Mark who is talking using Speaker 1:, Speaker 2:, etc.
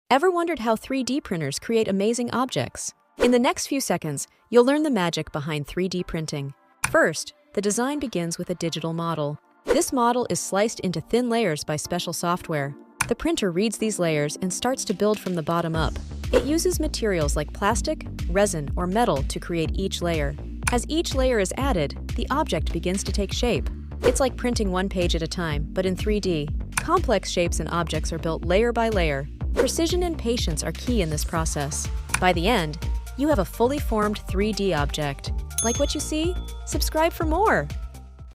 Speaker 1: Ever wondered how 3D printers create amazing objects? In the next few seconds, you'll learn the magic behind 3D printing. First, the design begins with a digital model. This model is sliced into thin layers by special software. The printer reads these layers and starts to build from the bottom up. It uses materials like plastic, resin, or metal to create each layer. As each layer is added, the object begins to take shape. It's like printing one page at a time, but in 3D. Complex shapes and objects are built layer by layer. Precision and patience are key in this process. By the end, you have a fully formed 3D object. Like what you see? Subscribe for more!